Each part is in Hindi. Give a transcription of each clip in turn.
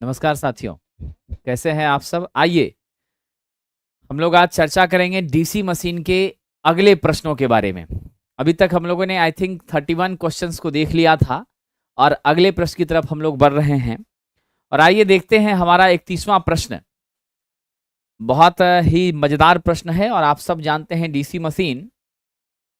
नमस्कार साथियों, कैसे हैं आप सब। आइए हम लोग आज चर्चा करेंगे डीसी मशीन के अगले प्रश्नों के बारे में। अभी तक हम लोगों ने आई थिंक 31 क्वेश्चंस को देख लिया था और अगले प्रश्न की तरफ हम लोग बढ़ रहे हैं। और आइए देखते हैं हमारा 31वां प्रश्न। बहुत ही मजेदार प्रश्न है और आप सब जानते हैं डीसी मशीन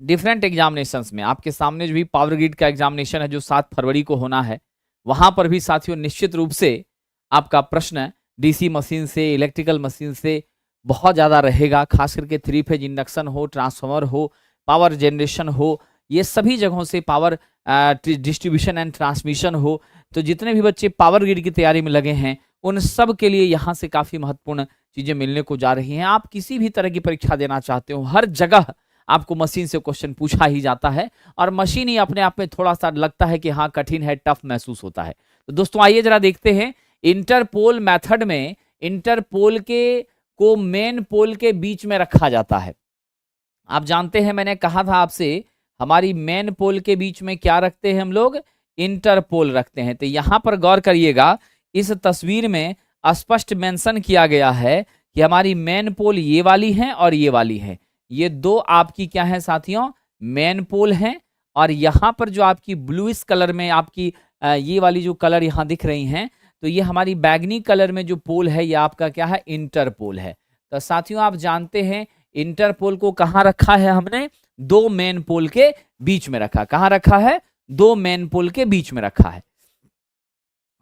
डिफरेंट एग्जामिनेशंस में, आपके सामने जो भी पावर ग्रिड का एग्जामिनेशन है जो 7 फरवरी को होना है, वहां पर भी साथियों निश्चित रूप से आपका प्रश्न डीसी मशीन से, इलेक्ट्रिकल मशीन से बहुत ज़्यादा रहेगा। खास करके 3 फेज इंडक्शन हो, ट्रांसफार्मर हो, पावर जनरेशन हो, ये सभी जगहों से पावर डिस्ट्रीब्यूशन एंड ट्रांसमिशन हो, तो जितने भी बच्चे पावर ग्रिड की तैयारी में लगे हैं उन सब के लिए यहाँ से काफ़ी महत्वपूर्ण चीज़ें मिलने को जा रही हैं। आप किसी भी तरह की परीक्षा देना चाहते हो, हर जगह आपको मशीन से क्वेश्चन पूछा ही जाता है और मशीन ही अपने आप में थोड़ा सा लगता है कि हाँ कठिन है, टफ महसूस होता है। तो दोस्तों आइए जरा देखते हैं इंटरपोल मेथड में इंटरपोल के को मेन पोल के बीच में रखा जाता है। आप जानते हैं मैंने कहा था आपसे हमारी मेन पोल के बीच में क्या रखते हैं हम लोग, इंटरपोल रखते हैं। तो यहां पर गौर करिएगा, इस तस्वीर में स्पष्ट मेंशन किया गया है कि हमारी मेन पोल ये वाली है और ये वाली है। ये दो आपकी क्या है साथियों, मेन पोल हैं। और यहाँ पर जो आपकी ब्लूइश कलर में आपकी ये वाली जो कलर यहाँ दिख रही हैं, तो ये हमारी बैगनी कलर में जो पोल है ये आपका क्या है, इंटरपोल है। तो साथियों आप जानते हैं इंटरपोल को कहाँ रखा है हमने, दो मेन पोल के बीच में रखा। कहाँ रखा है, दो मेन पोल के बीच में रखा है।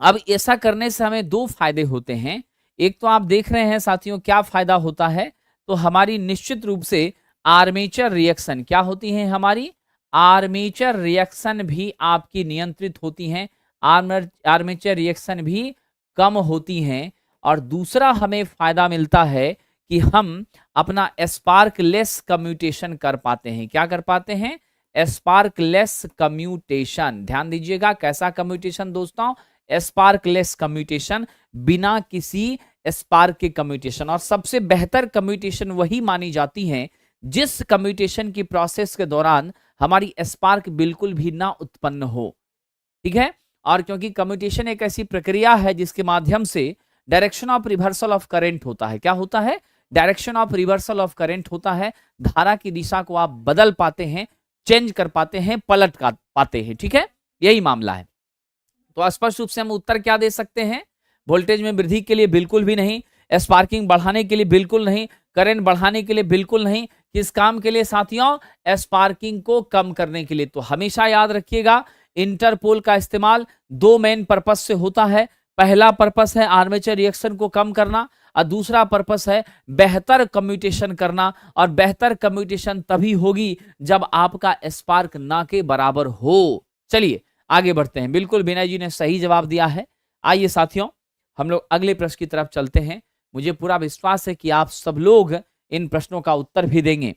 अब ऐसा करने से हमें दो फायदे होते हैं। एक तो आप देख रहे हैं साथियों क्या फायदा होता है, तो हमारी निश्चित रूप से आर्मेचर रिएक्शन क्या होती है, हमारी आर्मेचर रिएक्शन भी आपकी नियंत्रित होती हैं, आर्मेचर रिएक्शन भी कम होती हैं। और दूसरा हमें फायदा मिलता है कि हम अपना स्पार्कलेस कम्यूटेशन कर पाते हैं। क्या कर पाते हैं, स्पार्कलेस कम्यूटेशन। ध्यान दीजिएगा कैसा कम्यूटेशन दोस्तों, स्पार्कलेस कम्यूटेशन, बिना किसी स्पार्क के कम्यूटेशन। और सबसे बेहतर कम्यूटेशन वही मानी जाती है जिस कम्यूटेशन की प्रोसेस के दौरान हमारी स्पार्क बिल्कुल भी ना उत्पन्न हो। ठीक है, और क्योंकि कम्यूटेशन एक ऐसी प्रक्रिया है जिसके माध्यम से direction of reversal of current होता है। क्या होता है, direction of reversal of current होता है। धारा की दिशा को आप बदल पाते हैं, चेंज कर पाते हैं, पलट पाते हैं। ठीक है, यही मामला है। तो स्पष्ट रूप से हम उत्तर क्या दे सकते हैं, वोल्टेज में वृद्धि के लिए बिल्कुल भी नहीं, स्पार्किंग बढ़ाने के लिए बिल्कुल नहीं, करंट बढ़ाने के लिए बिल्कुल नहीं। किस काम के लिए साथियों, स्पार्किंग को कम करने के लिए। तो हमेशा याद रखिएगा इंटरपोल का इस्तेमाल दो मेन पर्पस से होता है। पहला पर्पस है आर्मेचर रिएक्शन को कम करना और दूसरा पर्पस है बेहतर कम्यूटेशन करना। और बेहतर कम्यूटेशन तभी होगी जब आपका स्पार्क ना के बराबर हो। चलिए आगे बढ़ते हैं। बिल्कुल विनय जी ने सही जवाब दिया है। आइए साथियों हम लोग अगले प्रश्न की तरफ चलते हैं। मुझे पूरा विश्वास है कि आप सब लोग इन प्रश्नों का उत्तर भी देंगे।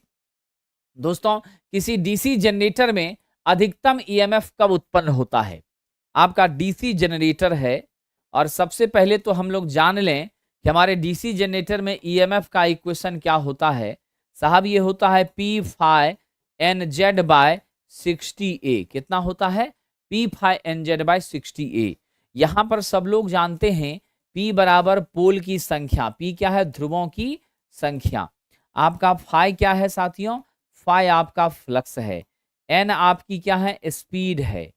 दोस्तों किसी डीसी जनरेटर में अधिकतम ईएमएफ कब उत्पन्न होता है। आपका डीसी जनरेटर है और सबसे पहले तो हम लोग जान लें कि हमारे डीसी जनरेटर में ईएमएफ का इक्वेशन क्या होता है। साहब ये होता है P phi N Z by 60A। कितना होता है, P phi N Z by 60A। यहां पर सब लोग जानते हैं P बराबर पोल की संख्या, P क्या है, ध्रुवों की संख्या। आपका फाई क्या है साथियों, फाई आपका फ्लक्स है। N आपकी क्या है, स्पीड है।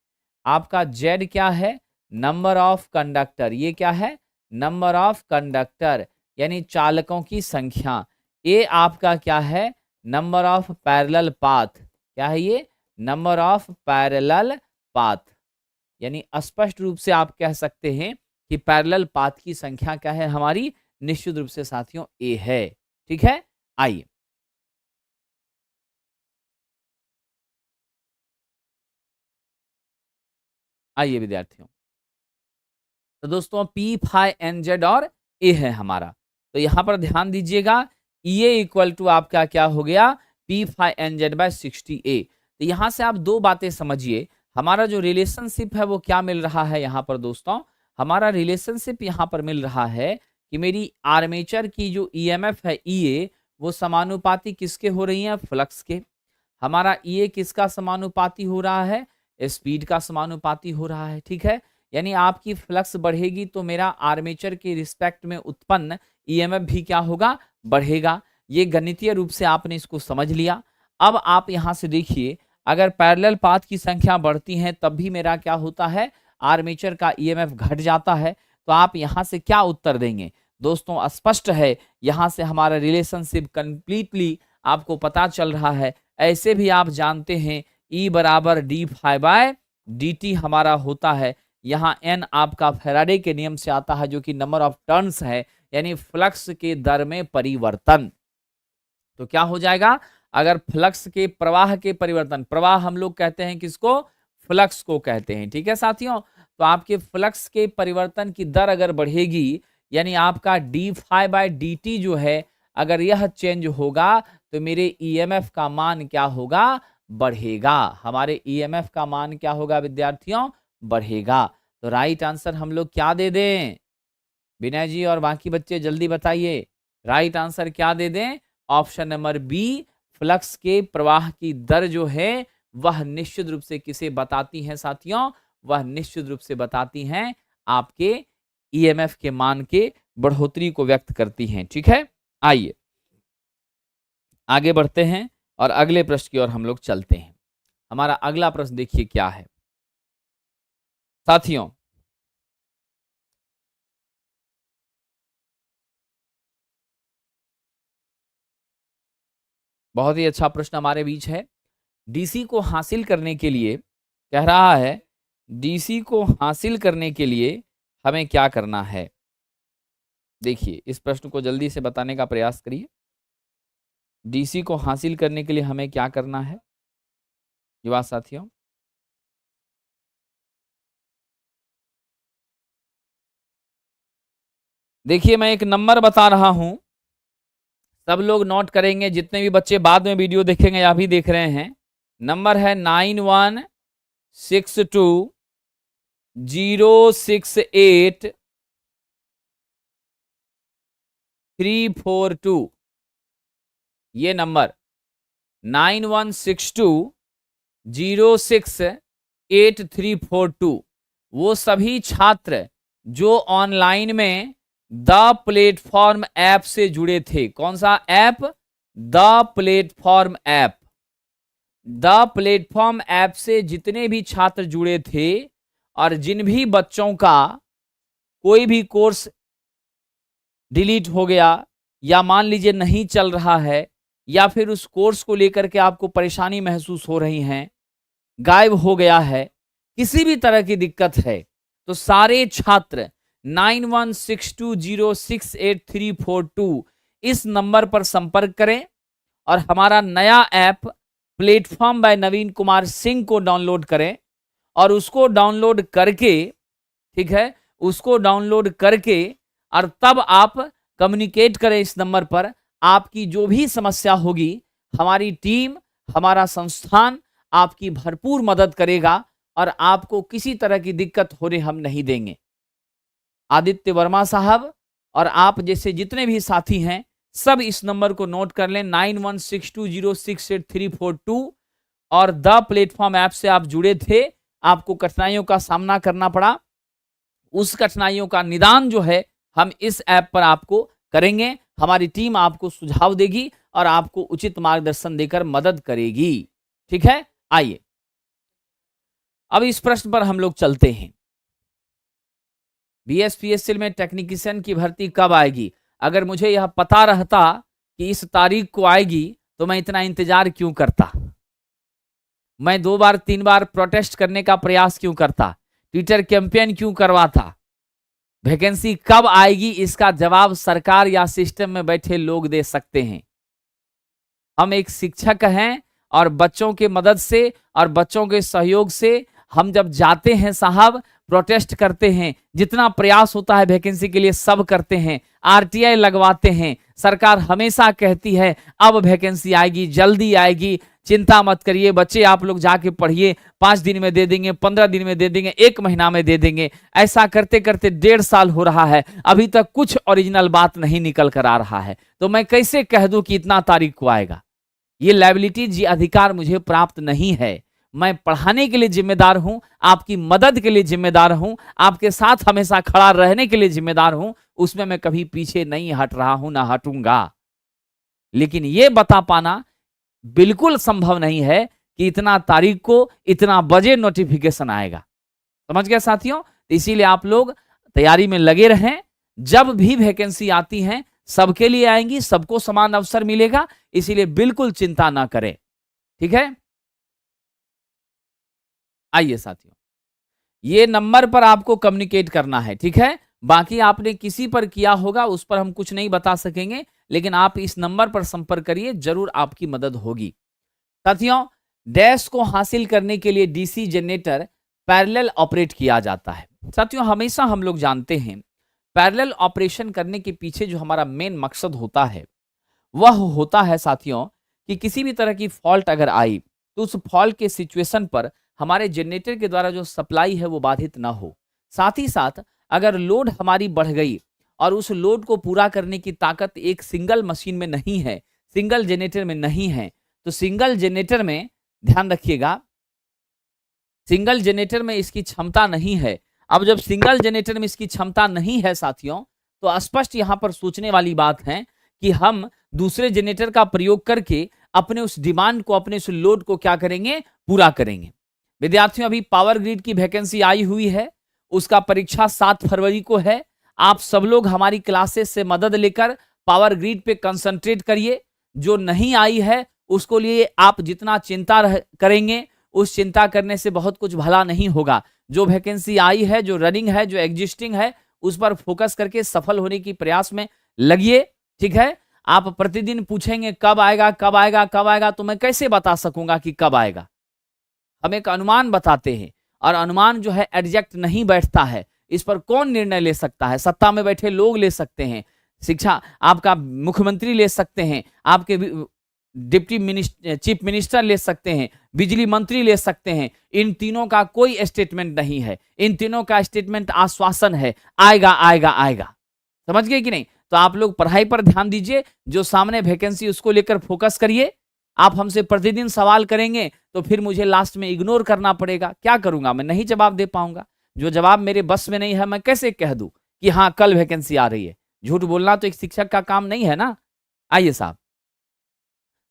आपका Z क्या है, नंबर ऑफ कंडक्टर। ये क्या है, नंबर ऑफ कंडक्टर यानी चालकों की संख्या। A आपका क्या है, नंबर ऑफ पैरेलल पाथ। क्या है ये, नंबर ऑफ पैरेलल पाथ। यानी स्पष्ट रूप से आप कह सकते हैं कि पैरेलल पाथ की संख्या क्या है हमारी, निश्चित रूप से साथियों A है। ठीक है, आइए आइए विद्यार्थियों, तो दोस्तों पी फाई एन जेड और ए है हमारा। तो यहां पर ध्यान दीजिएगा, ये इक्वल टू आपका क्या हो गया, P phi N Z by 60A। तो यहां से आप दो बातें समझिए। हमारा जो रिलेशनशिप है वो क्या मिल रहा है यहाँ पर दोस्तों, हमारा रिलेशनशिप यहाँ पर मिल रहा है कि मेरी आर्मेचर की जो ईएमएफ है EA वो समानुपाती किसके हो रही है, फ्लक्स के। हमारा EA किसका समानुपाती हो रहा है, स्पीड का समानुपाती हो रहा है। ठीक है, यानी आपकी फ्लक्स बढ़ेगी तो मेरा आर्मेचर के रिस्पेक्ट में उत्पन्न ईएमएफ भी क्या होगा, बढ़ेगा। ये गणितीय रूप से आपने इसको समझ लिया। अब आप यहां से देखिए, अगर पैरेलल पाथ की संख्या बढ़ती है तब भी मेरा क्या होता है, आर्मेचर का ईएमएफ घट जाता है। तो आप यहां से क्या उत्तर देंगे दोस्तों, स्पष्ट है, यहां से हमारा रिलेशनशिप कंप्लीटली आपको पता चल रहा है। ऐसे भी आप जानते हैं E बराबर D phi by D T हमारा होता है। यहाँ N आपका फैराडे के नियम से आता है जो कि नंबर ऑफ टर्न्स है, यानी फ्लक्स के दर में परिवर्तन। तो क्या हो जाएगा, अगर फ्लक्स के प्रवाह के परिवर्तन, प्रवाह हम लोग कहते हैं किसको, फ्लक्स को कहते हैं, ठीक है साथियों। तो आपके फ्लक्स के परिवर्तन की दर अगर बढ़ेगी, यानी आपका D phi by D T जो है अगर यह चेंज होगा तो मेरे ईएमएफ का मान क्या होगा, बढ़ेगा। हमारे ईएमएफ का मान क्या होगा विद्यार्थियों, बढ़ेगा। तो राइट आंसर हम लोग क्या दे दें, विनय जी और बाकी बच्चे जल्दी बताइए, राइट आंसर क्या दे दें, ऑप्शन नंबर बी, फ्लक्स के प्रवाह की दर जो है वह निश्चित रूप से किसे बताती है साथियों, वह निश्चित रूप से बताती हैं आपके ईएमएफ के मान के बढ़ोतरी को व्यक्त करती हैं, ठीक है। आइए आगे बढ़ते हैं और अगले प्रश्न की ओर हम लोग चलते हैं। हमारा अगला प्रश्न देखिए क्या है साथियों। बहुत ही अच्छा प्रश्न हमारे बीच है। डीसी को हासिल करने के लिए कह रहा है, डीसी को हासिल करने के लिए हमें क्या करना है। देखिए इस प्रश्न को जल्दी से बताने का प्रयास करिए। डीसी को हासिल करने के लिए हमें क्या करना है युवा साथियों। देखिए मैं एक नंबर बता रहा हूं, सब लोग नोट करेंगे, जितने भी बच्चे बाद में वीडियो देखेंगे या भी देख रहे हैं। नंबर है 9162068342। ये नंबर 9162068342। वो सभी छात्र जो ऑनलाइन में द प्लेटफॉर्म ऐप से जुड़े थे। कौन सा app, the platform app. The platform app से जितने भी छात्र जुड़े थे और जिन भी बच्चों का कोई भी कोर्स डिलीट हो गया या मान लीजिए नहीं चल रहा है, या फिर उस कोर्स को लेकर के आपको परेशानी महसूस हो रही है, गायब हो गया है, किसी भी तरह की दिक्कत है, तो सारे छात्र 9162068342 इस नंबर पर संपर्क करें और हमारा नया ऐप प्लेटफॉर्म बाय नवीन कुमार सिंह को डाउनलोड करें। और उसको डाउनलोड करके, ठीक है, उसको डाउनलोड करके और तब आप कम्युनिकेट करें इस नंबर पर। आपकी जो भी समस्या होगी हमारी टीम, हमारा संस्थान आपकी भरपूर मदद करेगा और आपको किसी तरह की दिक्कत होने हम नहीं देंगे। आदित्य वर्मा साहब और आप जैसे जितने भी साथी हैं सब इस नंबर को नोट कर लें, 9162068342। और द प्लेटफॉर्म ऐप से आप जुड़े थे, आपको कठिनाइयों का सामना करना पड़ा, उस कठिनाइयों का निदान जो है हम इस ऐप पर आपको करेंगे। हमारी टीम आपको सुझाव देगी और आपको उचित मार्गदर्शन देकर मदद करेगी, ठीक है। आइए अब इस प्रश्न पर हम लोग चलते हैं। बीएसपीएससी में टेक्नीशियन की भर्ती कब आएगी? अगर मुझे यह पता रहता कि इस तारीख को आएगी तो मैं इतना इंतजार क्यों करता, मैं 2 बार 3 बार प्रोटेस्ट करने का प्रयास क्यों करता, ट्विटर कैंपेन क्यों करवाता। वैकेंसी कब आएगी इसका जवाब सरकार या सिस्टम में बैठे लोग दे सकते हैं। हम एक शिक्षक हैं और बच्चों के मदद से और बच्चों के सहयोग से हम जब जाते हैं साहब, प्रोटेस्ट करते हैं, जितना प्रयास होता है वैकेंसी के लिए सब करते हैं, आरटीआई लगवाते हैं। सरकार हमेशा कहती है अब वैकेंसी आएगी, जल्दी आएगी, चिंता मत करिए बच्चे, आप लोग जाके पढ़िए, 5 दिन में दे देंगे, 15 दिन में दे देंगे, 1 महीना में दे देंगे। ऐसा करते करते 1.5 साल हो रहा है, अभी तक कुछ ओरिजिनल बात नहीं निकल कर आ रहा है। तो मैं कैसे कह दूं कि इतना तारीख को आएगा? ये लायबिलिटी जी अधिकार मुझे प्राप्त नहीं है। मैं पढ़ाने के लिए जिम्मेदार हूं, आपकी मदद के लिए जिम्मेदार हूं, आपके साथ हमेशा खड़ा रहने के लिए जिम्मेदार हूं, उसमें मैं कभी पीछे नहीं हट रहा हूं, ना हटूंगा। लेकिन यह बता पाना बिल्कुल संभव नहीं है कि इतना तारीख को इतना बजे नोटिफिकेशन आएगा। समझ गए साथियों? इसीलिए आप लोग तैयारी में लगे रहें। जब भी वैकेंसी आती हैं सबके लिए आएंगी, सबको समान अवसर मिलेगा, इसीलिए बिल्कुल चिंता ना करें। ठीक है, आइए साथियों, ये नंबर पर आपको कम्युनिकेट करना है। ठीक है, बाकी आपने किसी पर किया होगा उस पर हम कुछ नहीं बता सकेंगे, लेकिन आप इस नंबर पर संपर्क करिए, जरूर आपकी मदद होगी। साथियों, डैश को हासिल करने के लिए डीसी जनरेटर पैरेलल ऑपरेट किया जाता है। साथियों, हमेशा हम लोग जानते हैं पैरेलल ऑपरेशन करने के पीछे जो हमारा मेन मकसद होता है वह होता है साथियों कि किसी भी तरह की फॉल्ट अगर आई तो उस फॉल्ट के सिचुएशन पर हमारे जनरेटर के द्वारा जो सप्लाई है वो बाधित ना हो। साथ ही साथ अगर लोड हमारी बढ़ गई और उस लोड को पूरा करने की ताकत एक सिंगल मशीन में नहीं है, सिंगल जनरेटर में नहीं है, तो सिंगल जनरेटर में ध्यान रखिएगा, सिंगल जनरेटर में इसकी क्षमता नहीं है। अब जब सिंगल जनरेटर में इसकी क्षमता नहीं है साथियों, तो स्पष्ट यहां पर सोचने वाली बात है कि हम दूसरे जनरेटर का प्रयोग करके अपने उस डिमांड को, अपने उस लोड को क्या करेंगे, पूरा करेंगे। विद्यार्थियों, अभी पावर ग्रिड की वैकेंसी आई हुई है, उसका परीक्षा 7 फरवरी को है। आप सब लोग हमारी क्लासेस से मदद लेकर पावर ग्रिड पे कंसंट्रेट करिए। जो नहीं आई है उसको लिए आप जितना चिंता करेंगे, उस चिंता करने से बहुत कुछ भला नहीं होगा। जो वैकेंसी आई है, जो रनिंग है, जो एग्जिस्टिंग है, उस पर फोकस करके सफल होने की प्रयास में लगिए। ठीक है, आप प्रतिदिन पूछेंगे कब आएगा, कब आएगा, कब आएगा, तो मैं कैसे बता सकूंगा कि कब आएगा? हम एक अनुमान बताते हैं और अनुमान जो है एग्जैक्ट नहीं बैठता है। इस पर कौन निर्णय ले सकता है? सत्ता में बैठे लोग ले सकते हैं, शिक्षा आपका मुख्यमंत्री ले सकते हैं, आपके डिप्टी चीफ मिनिस्टर ले सकते हैं, बिजली मंत्री ले सकते हैं। इन तीनों का कोई स्टेटमेंट नहीं है, इन तीनों का स्टेटमेंट आश्वासन है, आएगा आएगा आएगा। समझ गए कि नहीं? तो आप लोग पढ़ाई पर ध्यान दीजिए, जो सामने वैकेंसी उसको लेकर फोकस करिए। आप हमसे प्रतिदिन सवाल करेंगे तो फिर मुझे लास्ट में इग्नोर करना पड़ेगा। क्या करूंगा? मैं नहीं जवाब दे पाऊंगा। जो जवाब मेरे बस में नहीं है मैं कैसे कह दूं कि हाँ कल वैकेंसी आ रही है? झूठ बोलना तो एक शिक्षक का काम नहीं है ना। आइए साहब,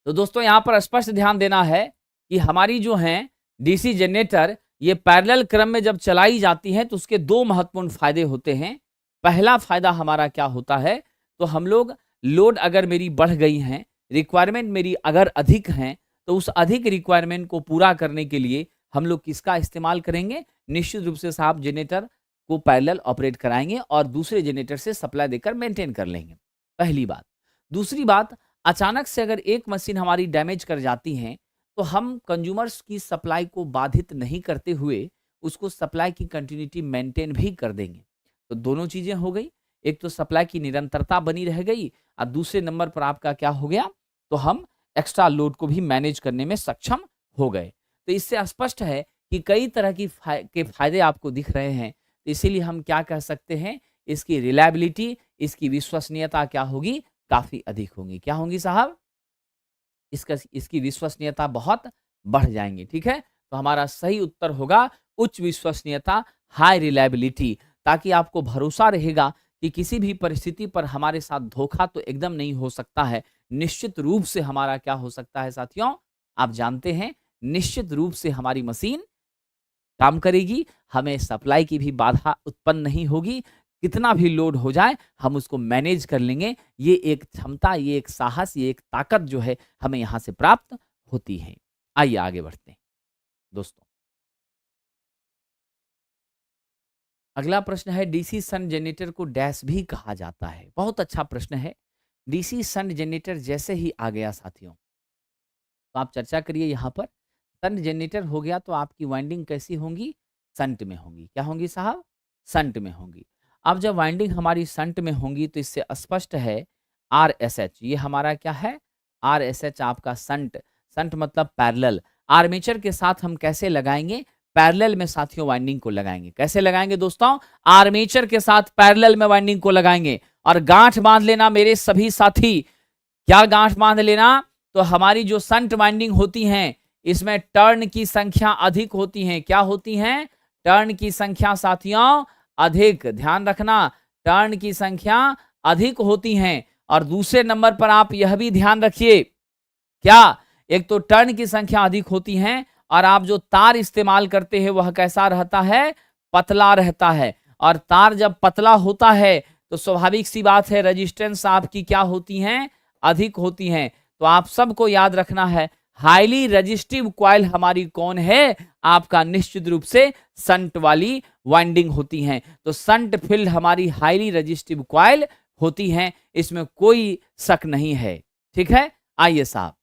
तो दोस्तों यहां पर स्पष्ट ध्यान देना है कि हमारी जो है डीसी जनरेटर ये पैरेलल क्रम में जब चलाई जाती है तो उसके दो महत्वपूर्ण फायदे होते हैं। पहला फायदा हमारा क्या होता है, तो हम लोग लोड अगर मेरी बढ़ गई है, रिक्वायरमेंट मेरी अगर अधिक है, तो उस अधिक रिक्वायरमेंट को पूरा करने के लिए हम लोग किसका इस्तेमाल करेंगे? निश्चित रूप से साहब जनरेटर को पैरेलल ऑपरेट कराएंगे और दूसरे जनरेटर से सप्लाई देकर मेंटेन कर लेंगे। पहली बात। दूसरी बात, अचानक से अगर एक मशीन हमारी डैमेज कर जाती है तो हम कंज्यूमर्स की सप्लाई को बाधित नहीं करते हुए उसको सप्लाई की कंटिन्यूटी मेंटेन भी कर देंगे। तो दोनों चीजें हो गई, एक तो सप्लाई की निरंतरता बनी रह गई और दूसरे नंबर पर आपका क्या हो गया, तो हम एक्स्ट्रा लोड को भी मैनेज करने में सक्षम हो गए। तो इससे स्पष्ट है कि कई तरह की के फायदे आपको दिख रहे हैं। तो इसीलिए हम क्या कह सकते हैं, इसकी रिलायबिलिटी, इसकी विश्वसनीयता क्या होगी, काफी अधिक होंगी। क्या होंगी साहब? इसकी विश्वसनीयता बहुत बढ़ जाएंगी। ठीक है, तो हमारा सही उत्तर होगा उच्च विश्वसनीयता, हाई रिलायबिलिटी, ताकि आपको भरोसा रहेगा कि किसी भी परिस्थिति पर हमारे साथ धोखा तो एकदम नहीं हो सकता है। निश्चित रूप से हमारा क्या हो सकता है साथियों, आप जानते हैं, निश्चित रूप से हमारी मशीन काम करेगी, हमें सप्लाई की भी बाधा उत्पन्न नहीं होगी। कितना भी लोड हो जाए हम उसको मैनेज कर लेंगे। ये एक क्षमता, ये एक साहस, ये एक ताकत जो है हमें यहां से प्राप्त होती है। आइए आगे बढ़ते हैं दोस्तों। अगला प्रश्न है, डीसी शंट जनरेटर को डैश भी कहा जाता है। बहुत अच्छा प्रश्न है। डीसी शंट जनरेटर जैसे ही आ गया साथियों, तो आप चर्चा करिए यहाँ पर। शंट जनरेटर हो गया तो आपकी वाइंडिंग कैसी होंगी? शंट में होंगी। क्या होंगी साहब? शंट में होंगी। अब जब वाइंडिंग हमारी शंट में होंगी तो इससे स्पष्ट है RSH, ये हमारा क्या है? RSH आपका शंट। शंट मतलब पैरेलल। आर्मेचर के साथ हम कैसे लगाएंगे? पैरेलल में साथियों वाइंडिंग को लगाएंगे। कैसे लगाएंगे दोस्तों? आर्मेचर के साथ पैरेलल में वाइंडिंग को लगाएंगे। और गांठ बांध लेना मेरे सभी साथी, क्या गांठ बांध लेना, तो हमारी जो शंट वाइंडिंग होती हैं इसमें टर्न की संख्या अधिक होती है। क्या होती हैं? टर्न की संख्या साथियों अधिक। ध्यान रखना, टर्न की संख्या अधिक होती हैं। और दूसरे नंबर पर आप यह भी ध्यान रखिए, क्या? एक तो टर्न की संख्या अधिक होती है और आप जो तार इस्तेमाल करते हैं वह कैसा रहता है? पतला रहता है। और तार जब पतला होता है तो स्वाभाविक सी बात है रेजिस्टेंस आपकी क्या होती हैं? अधिक होती हैं। तो आप सबको याद रखना है, हाईली रेजिस्टिव कॉइल हमारी कौन है? आपका निश्चित रूप से संट वाली वाइंडिंग होती हैं। तो संट फील्ड हमारी हाईली रेजिस्टिव कॉइल होती हैं, इसमें कोई शक नहीं है। ठीक है, आइए साहब।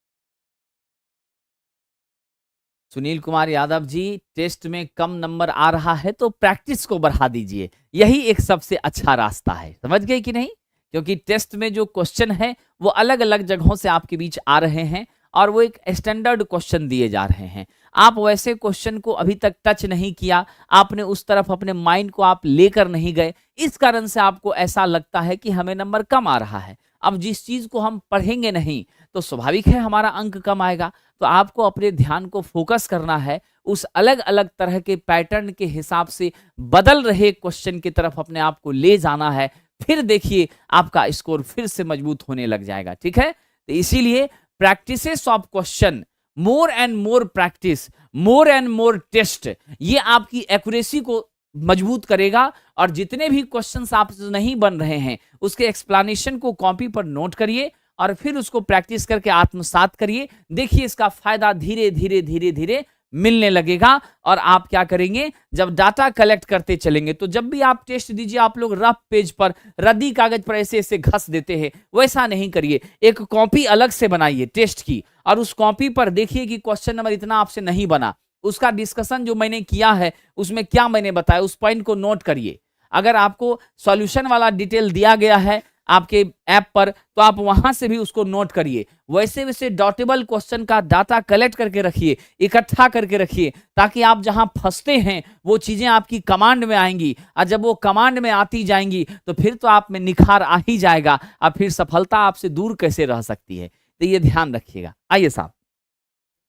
सुनील कुमार यादव जी, टेस्ट में कम नंबर आ रहा है तो प्रैक्टिस को बढ़ा दीजिए, यही एक सबसे अच्छा रास्ता है। समझ गए कि नहीं? क्योंकि टेस्ट में जो क्वेश्चन है वो अलग अलग जगहों से आपके बीच आ रहे हैं और वो एक स्टैंडर्ड क्वेश्चन दिए जा रहे हैं। आप वैसे क्वेश्चन को अभी तक टच नहीं किया, आपने उस तरफ अपने माइंड को आप लेकर नहीं गए, इस कारण से आपको ऐसा लगता है कि हमें नंबर कम आ रहा है। अब जिस चीज को हम पढ़ेंगे नहीं तो स्वाभाविक है हमारा अंक कम आएगा। तो आपको अपने ध्यान को फोकस करना है, उस अलग अलग तरह के पैटर्न के हिसाब से बदल रहे क्वेश्चन की तरफ अपने आप को ले जाना है। फिर देखिए आपका स्कोर फिर से मजबूत होने लग जाएगा। ठीक है, तो इसीलिए practices of question, more and more practice, more and more test, ये आपकी एक्यूरेसी को मजबूत करेगा। और जितने भी क्वेश्चंस आप नहीं बन रहे हैं उसके एक्सप्लेनेशन को कॉपी पर नोट करिए और फिर उसको प्रैक्टिस करके आत्मसात करिए। देखिए इसका फायदा धीरे धीरे धीरे धीरे मिलने लगेगा। और आप क्या करेंगे, जब डाटा कलेक्ट करते चलेंगे तो जब भी आप टेस्ट दीजिए, आप लोग रफ पेज पर रद्दी कागज पर ऐसे ऐसे घस देते हैं, वैसा नहीं करिए। एक कॉपी अलग से बनाइए टेस्ट की और उस कॉपी पर देखिए कि क्वेश्चन नंबर इतना आपसे नहीं बना, उसका डिस्कशन जो मैंने किया है उसमें क्या मैंने बताया, उस पॉइंट को नोट करिए। अगर आपको सॉल्यूशन वाला डिटेल दिया गया है आपके ऐप पर तो आप वहां से भी उसको नोट करिए। वैसे वैसे डॉटेबल क्वेश्चन का डाटा कलेक्ट करके रखिए, इकट्ठा करके रखिए, ताकि आप जहां फंसते हैं वो चीजें आपकी कमांड में आएंगी। और जब वो कमांड में आती जाएंगी तो फिर तो आप में निखार आ ही जाएगा। अब फिर सफलता आपसे दूर कैसे रह सकती है? तो ये ध्यान रखिएगा। आइए साहब,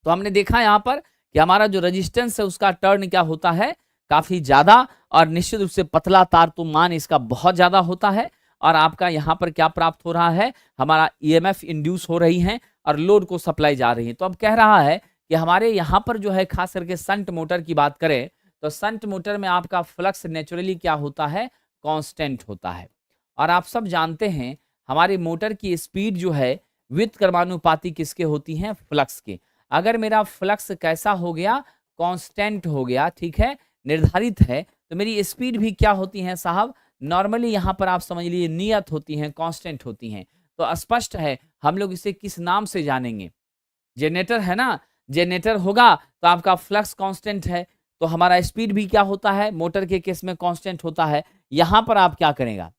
तो हमने देखा यहां पर कि हमारा जो रेजिस्टेंस है उसका टर्न क्या होता है? काफी ज्यादा। और निश्चित रूप से पतला तार तो मान इसका बहुत ज्यादा होता है। और आपका यहाँ पर क्या प्राप्त हो रहा है? हमारा ईएमएफ इंड्यूस हो रही है और लोड को सप्लाई जा रही है। तो अब कह रहा है कि हमारे यहाँ पर जो है खास करके संट मोटर की बात करें तो संट मोटर में आपका फ्लक्स नेचुरली क्या होता है? कांस्टेंट होता है। और आप सब जानते हैं हमारी मोटर की स्पीड जो है व्युत्क्रमानुपाती किसके होती है? फ्लक्स के। अगर मेरा फ्लक्स कैसा हो गया? कांस्टेंट हो गया, ठीक है, निर्धारित है, तो मेरी स्पीड भी क्या होती है साहब? नॉर्मली यहां पर आप समझ लीजिए नियत होती हैं, कांस्टेंट होती हैं। तो स्पष्ट है हम लोग इसे किस नाम से जानेंगे? जनरेटर है ना, जनरेटर होगा तो आपका फ्लक्स कांस्टेंट है, तो हमारा स्पीड भी क्या होता है? मोटर के केस में कांस्टेंट होता है। यहां पर आप क्या करेगा,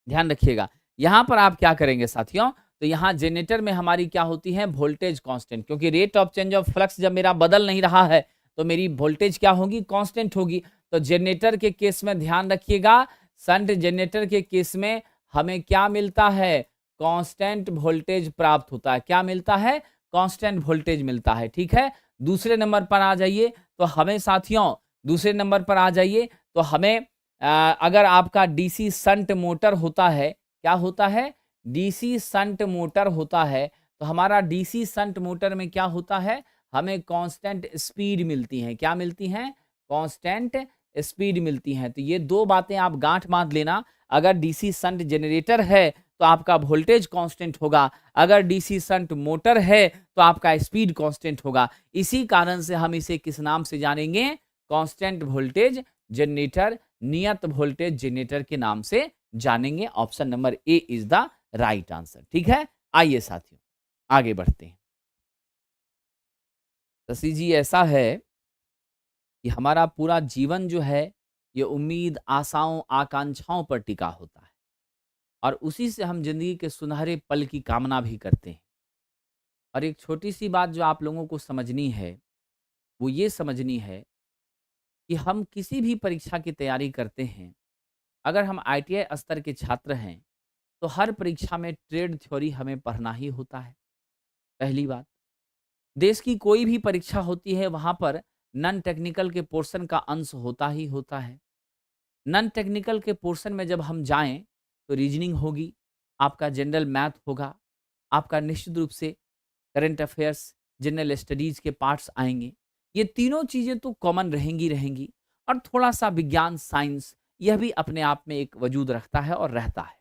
ध्यान रखिएगा, यहां पर आप क्या करेंगे साथियों? तो यहां जनरेटर में हमारी क्या होती है? वोल्टेज कांस्टेंट, क्योंकि rate of change of flux जब मेरा बदल नहीं रहा है तो मेरी वोल्टेज क्या होगी? कांस्टेंट होगी। तो जनरेटर के केस में ध्यान रखिएगा, शंट जनरेटर के केस में हमें क्या मिलता है? कांस्टेंट वोल्टेज प्राप्त होता है। क्या मिलता है? कांस्टेंट वोल्टेज मिलता है। ठीक है, दूसरे नंबर पर आ जाइए। तो हमें साथियों दूसरे नंबर पर आ जाइए तो हमें अगर आपका डीसी शंट मोटर होता है, क्या होता है? डीसी शंट मोटर होता है, तो हमारा डीसी शंट मोटर में क्या होता है? हमें कांस्टेंट स्पीड मिलती है। क्या मिलती हैं? कांस्टेंट स्पीड मिलती है। तो ये दो बातें आप गांठ बांध लेना। अगर डीसी शंट जनरेटर है तो आपका वोल्टेज कांस्टेंट होगा, अगर डीसी शंट मोटर है तो आपका स्पीड कांस्टेंट होगा। इसी कारण से हम इसे किस नाम से जानेंगे? कांस्टेंट वोल्टेज जनरेटर, नियत वोल्टेज जनरेटर के नाम से जानेंगे। Option number A is the right answer. ठीक है, आइए साथियों आगे बढ़ते हैं। शशि जी, ऐसा है कि हमारा पूरा जीवन जो है ये उम्मीद, आशाओं, आकांक्षाओं पर टिका होता है और उसी से हम जिंदगी के सुनहरे पल की कामना भी करते हैं। और एक छोटी सी बात जो आप लोगों को समझनी है वो ये समझनी है कि हम किसी भी परीक्षा की तैयारी करते हैं, अगर हम आईटीआई स्तर के छात्र हैं तो हर परीक्षा में ट्रेड थ्योरी हमें पढ़ना ही होता है, पहली बात। देश की कोई भी परीक्षा होती है वहां पर नॉन टेक्निकल के पोर्शन का अंश होता ही होता है। नॉन टेक्निकल के पोर्शन में जब हम जाएं तो रीजनिंग होगी, आपका जनरल मैथ होगा, आपका निश्चित रूप से करंट अफेयर्स, जनरल स्टडीज के पार्ट्स आएंगे। ये तीनों चीजें तो कॉमन रहेंगी और थोड़ा सा विज्ञान, साइंस, यह भी अपने आप में एक वजूद रखता है और रहता है।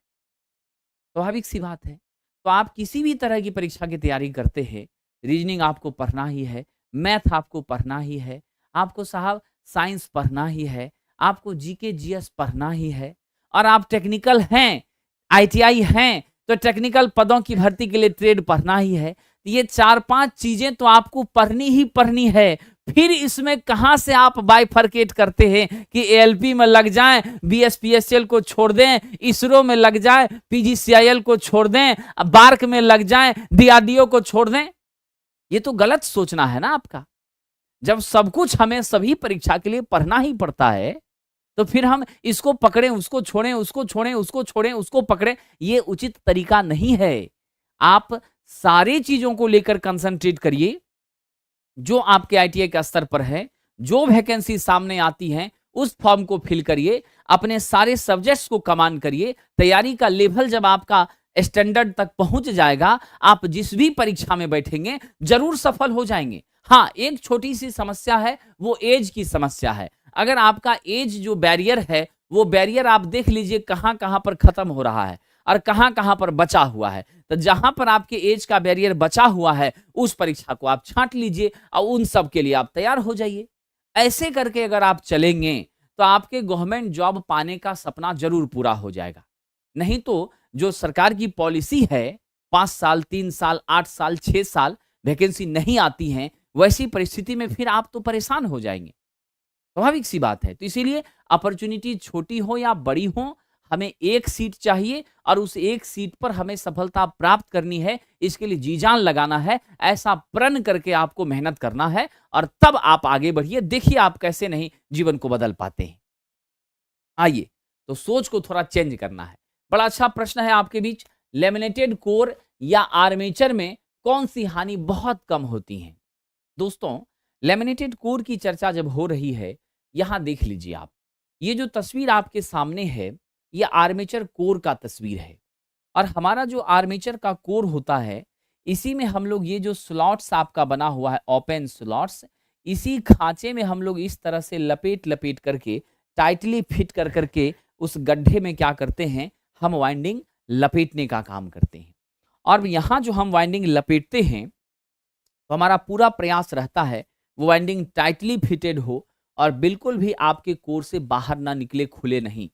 स्वाभाविक सी बात है। तो आप किसी भी तरह की परीक्षा की तैयारी करते हैं, रीजनिंग आपको पढ़ना ही है, मैथ आपको पढ़ना ही है, आपको साहब साइंस पढ़ना ही है, आपको जीके जीएस पढ़ना ही है, और आप टेक्निकल हैं, आईटीआई हैं, तो टेक्निकल पदों की भर्ती के लिए ट्रेड पढ़ना ही है। ये 4-5 चीजें तो आपको पढ़नी ही पढ़नी है। फिर इसमें कहां से आप बाइफरकेट करते हैं कि एएलपी में लग जाएं, बीएसपीएसएल को छोड़ दें, इसरो में लग जाएं, पीजीसीआईएल को छोड़ दें, बार्क में लग जाएं, डीआरडीओ को छोड़ दें। ये तो गलत सोचना है ना आपका। जब सब कुछ हमें सभी परीक्षा के लिए पढ़ना ही पड़ता है, तो फिर हम इसको पकड़ें, उसको छोड़ें, उसको छोड़ें, उसको छोड़ें, उसको पकड़ें, ये उचित तरीका नहीं है। आप सारी चीजों को लेकर कंसंट्रेट करिए। जो आपके आईटीआई के स्तर पर है, जो वैकेंसी सामने आती है, उस फॉर्म को फिल करिए, अपने सारे सब्जेक्ट्स को कमांड करिए। तैयारी का लेवल जब आपका स्टैंडर्ड तक पहुंच जाएगा, आप जिस भी परीक्षा में बैठेंगे जरूर सफल हो जाएंगे। हाँ, एक छोटी सी समस्या है, वो एज की समस्या है। अगर आपका एज जो बैरियर है, वो बैरियर आप देख लीजिए कहां कहां पर खत्म हो रहा है और कहां कहां पर बचा हुआ है। तो जहां पर आपके एज का बैरियर बचा हुआ है, उस परीक्षा को आप छांट लीजिए और उन सब के लिए आप तैयार हो जाइए। ऐसे करके अगर आप चलेंगे तो आपके गवर्नमेंट जॉब पाने का सपना जरूर पूरा हो जाएगा। नहीं तो जो सरकार की पॉलिसी है, 5 साल, 3 साल, 8 साल, 6 साल वैकेंसी नहीं आती हैं, वैसी परिस्थिति में फिर आप तो परेशान हो जाएंगे। स्वाभाविक सी बात है। तो इसीलिए अपॉर्चुनिटी छोटी हो या बड़ी हो, हमें एक सीट चाहिए और उस एक सीट पर हमें सफलता प्राप्त करनी है। इसके लिए जी जान लगाना है, ऐसा प्रण करके आपको मेहनत करना है और तब आप आगे बढ़िए। देखिए आप कैसे नहीं जीवन को बदल पाते हैं। आइए, तो सोच को थोड़ा चेंज करना है। बड़ा अच्छा प्रश्न है आपके बीच, लेमिनेटेड कोर या आर्मेचर में कौन सी हानि बहुत कम होती है? दोस्तों, लेमिनेटेड कोर की चर्चा जब हो रही है, यहां देख लीजिए आप, ये जो तस्वीर आपके सामने है, ये आर्मेचर कोर का तस्वीर है। और हमारा जो आर्मेचर का कोर होता है, इसी में हम लोग ये जो स्लॉट्स आपका बना हुआ है, ओपन स्लॉट्स, इसी खांचे में हम लोग इस तरह से लपेट लपेट करके, टाइटली फिट कर करके उस गड्ढे में क्या करते हैं, हम वाइंडिंग लपेटने का काम करते हैं। और यहाँ जो हम वाइंडिंग लपेटते हैं, तो हमारा पूरा प्रयास रहता है वो वाइंडिंग टाइटली फिटेड हो और बिल्कुल भी आपके कोर से बाहर ना निकले, खुले नहीं।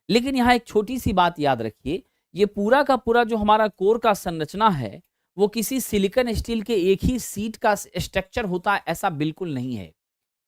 लेकिन यहाँ एक छोटी सी बात याद रखिए, ये पूरा का पूरा जो हमारा कोर का संरचना है, वो किसी सिलिकॉन स्टील के एक ही सीट का स्ट्रक्चर होता है, ऐसा बिल्कुल नहीं है।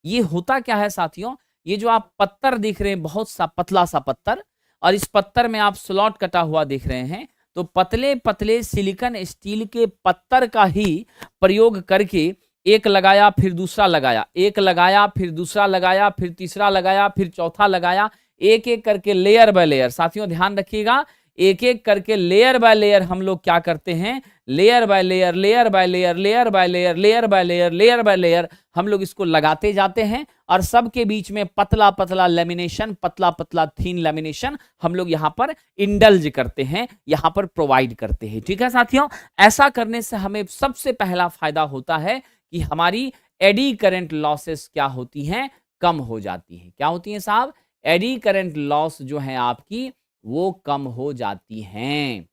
ये होता क्या है साथियों, ये जो आप पत्थर देख रहे हैं, बहुत सा पतला सा पत्थर, और इस पत्थर में आप स्लॉट कटा हुआ देख रहे हैं, तो पतले पतले सिलिकॉन स्टील के पत्थर का ही प्रयोग करके एक लगाया फिर दूसरा लगाया, एक लगाया फिर दूसरा लगाया, फिर तीसरा लगाया, फिर चौथा लगाया, एक एक करके लेयर बाय लेयर। साथियों ध्यान रखिएगा, एक एक करके लेयर बाय लेयर हम लोग क्या करते हैं, layer by layer, layer by layer, layer by layer, layer by layer, layer by layer हम लोग इसको लगाते जाते हैं और सबके बीच में पतला पतला लेमिनेशन, पतला पतला थीन लेमिनेशन हम लोग यहाँ पर इंडल्ज करते हैं, यहाँ पर प्रोवाइड करते हैं। ठीक है साथियों, ऐसा करने से हमें सबसे पहला फायदा होता है कि हमारी एडी करंट लॉसेस क्या होती हैं, कम हो जाती हैं। क्या होती हैं साहब? एडी करंट लॉस जो है आपकी, वो कम हो जाती हैं।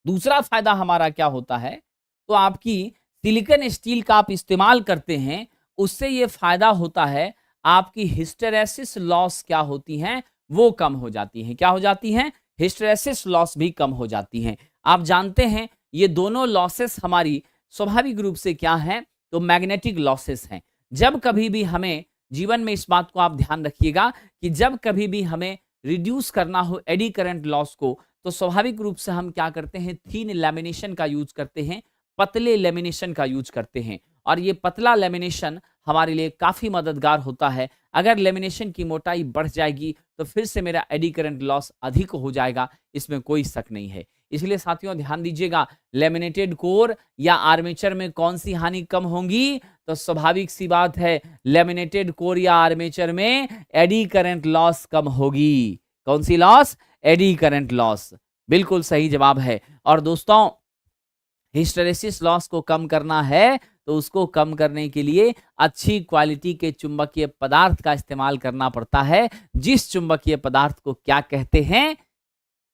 दूसरा फायदा हमारा क्या होता है, तो आपकी सिलिकॉन स्टील का आप इस्तेमाल करते हैं, उससे ये फायदा होता है, आपकी हिस्टेरेसिस लॉस क्या होती हैं, वो कम हो जाती हैं। क्या हो जाती हैं? हिस्टेरेसिस लॉस भी कम हो जाती हैं। आप जानते हैं ये दोनों लॉसेस हमारी स्वाभाविक रूप से क्या है, तो मैग्नेटिक लॉसेस हैं। जब कभी भी हमें जीवन में, इस बात को आप ध्यान रखिएगा कि जब कभी भी हमें रिड्यूस करना हो एडी करंट लॉस को, तो स्वाभाविक रूप से हम क्या करते हैं, थीन लैमिनेशन का यूज करते हैं, पतले लेमिनेशन का यूज करते हैं। और ये पतला लेमिनेशन हमारे लिए काफी मददगार होता है। अगर लेमिनेशन की मोटाई बढ़ जाएगी तो फिर से मेरा एडी करंट लॉस अधिक हो जाएगा, इसमें कोई शक नहीं है। इसलिए साथियों ध्यान दीजिएगा, लैमिनेटेड कोर या आर्मेचर में कौन सी हानि कम होंगी? तो स्वाभाविक सी बात है, लैमिनेटेड कोर या आर्मेचर में एडी करंट लॉस कम होगी। कौन सी लॉस? Eddy current loss. बिल्कुल सही जवाब है। और दोस्तों, हिस्टेरेसिस लॉस को कम करना है तो उसको कम करने के लिए अच्छी क्वालिटी के चुंबकीय पदार्थ का इस्तेमाल करना पड़ता है, जिस चुंबकीय पदार्थ को क्या कहते हैं?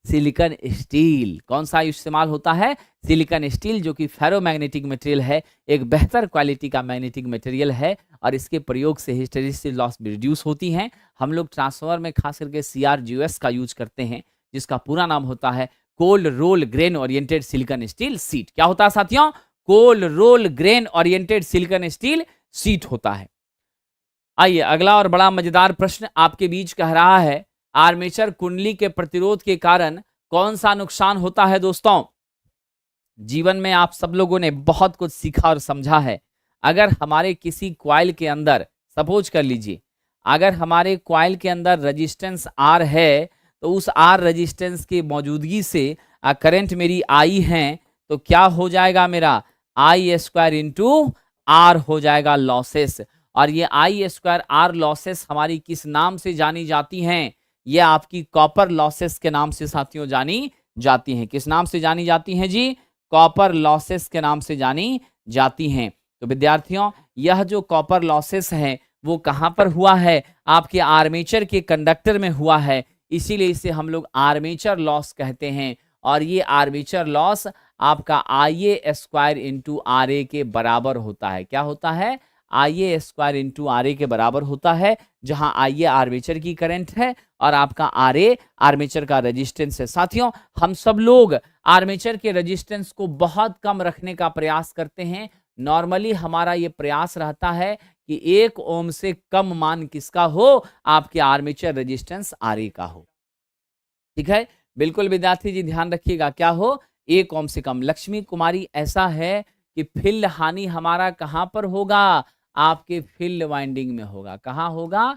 Silicon steel. कौन सा इस्तेमाल होता है? सिलिकॉन स्टील, जो कि फेरोमैग्नेटिक मटेरियल है, एक बेहतर क्वालिटी का मैग्नेटिक मटेरियल है और इसके प्रयोग से हिस्टेरेसिस लॉस भी रिड्यूस होती हैं। हम लोग ट्रांसफार्मर में खास करके CRGS का यूज करते हैं, जिसका पूरा नाम होता है cold roll grain oriented silicon steel sheet. क्या होता है साथियों? Cold roll grain oriented silicon steel sheet होता है। आइए अगला और बड़ा मजेदार प्रश्न आपके बीच कह रहा है, आर्मेचर कुंडली के प्रतिरोध के कारण कौन सा नुकसान होता है? दोस्तों, जीवन में आप सब लोगों ने बहुत कुछ सीखा और समझा है। अगर हमारे किसी कॉइल के अंदर, सपोज कर लीजिए, अगर हमारे कॉइल के अंदर रेजिस्टेंस R है, तो उस R रेजिस्टेंस की मौजूदगी से करंट मेरी I है, तो क्या हो जाएगा? मेरा I² इंटू R हो जाएगा लॉसेस। और ये I² R लॉसेस हमारी किस नाम से जानी जाती हैं? ये आपकी कॉपर लॉसेस के नाम से साथियों जानी जाती हैं। किस नाम से जानी जाती हैं जी? कॉपर लॉसेस के नाम से जानी जाती हैं। तो विद्यार्थियों, यह जो कॉपर लॉसेस है वो कहां पर हुआ है? आपके आर्मेचर के कंडक्टर में हुआ है, इसीलिए इसे हम लोग आर्मेचर लॉस कहते हैं। और ये आर्मेचर लॉस आपका IA² इंटू RA के बराबर होता है। क्या होता है? IA² इंटू RA के बराबर होता है, जहां IA आर्मेचर की करंट है और आपका RA आर्मेचर का रेजिस्टेंस है। साथियों, हम सब लोग आर्मेचर के रेजिस्टेंस को बहुत कम रखने का प्रयास करते हैं। नॉर्मली हमारा ये प्रयास रहता है कि 1 ओम से कम मान किसका हो? आपके आर्मेचर रेजिस्टेंस RA का हो। ठीक है, बिल्कुल विद्यार्थी जी ध्यान रखिएगा, क्या हो? 1 ओम से कम। लक्ष्मी कुमारी, ऐसा है कि फील्ड हानि हमारा कहां पर होगा? आपके फील्ड वाइंडिंग में होगा। कहां होगा?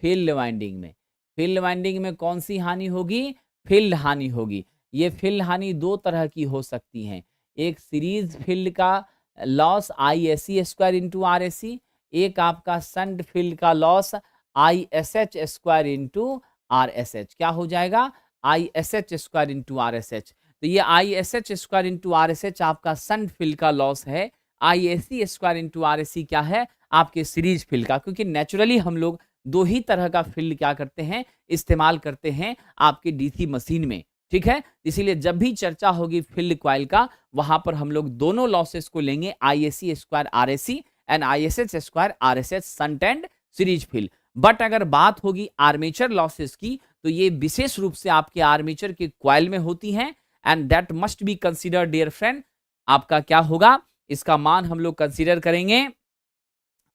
फील्ड वाइंडिंग में। फील्ड वाइंडिंग में कौन सी हानि होगी? फील्ड हानि होगी। ये फील्ड हानि 2 तरह की हो सकती है। एक सीरीज फील्ड का लॉस ISC² इंटू RSC, एक आपका शंट फील्ड का लॉस ISH² इंटू RSH। क्या हो जाएगा? ISH² into RSH। तो ये ISH² इंटू RSH आपका शंट फील्ड का लॉस है। ISC² इंटू RSC क्या है? आपके सीरीज फील्ड का। क्योंकि नेचुरली हम लोग 2 ही तरह का फील्ड क्या करते हैं? इस्तेमाल करते हैं आपके DC मशीन में। ठीक है, इसीलिए जब भी चर्चा होगी फील्ड कॉइल का, वहां पर हम लोग दोनों लॉसेस को लेंगे, ISC² RSC and ISH² RSH, shunt and series field. But अगर बात होगी आर्मेचर लॉसेस की, तो ये विशेष रूप से आपके आर्मेचर के कॉइल में होती हैं, and that must be consider dear friend. आपका क्या होगा? इसका मान हम लोग कंसीडर करेंगे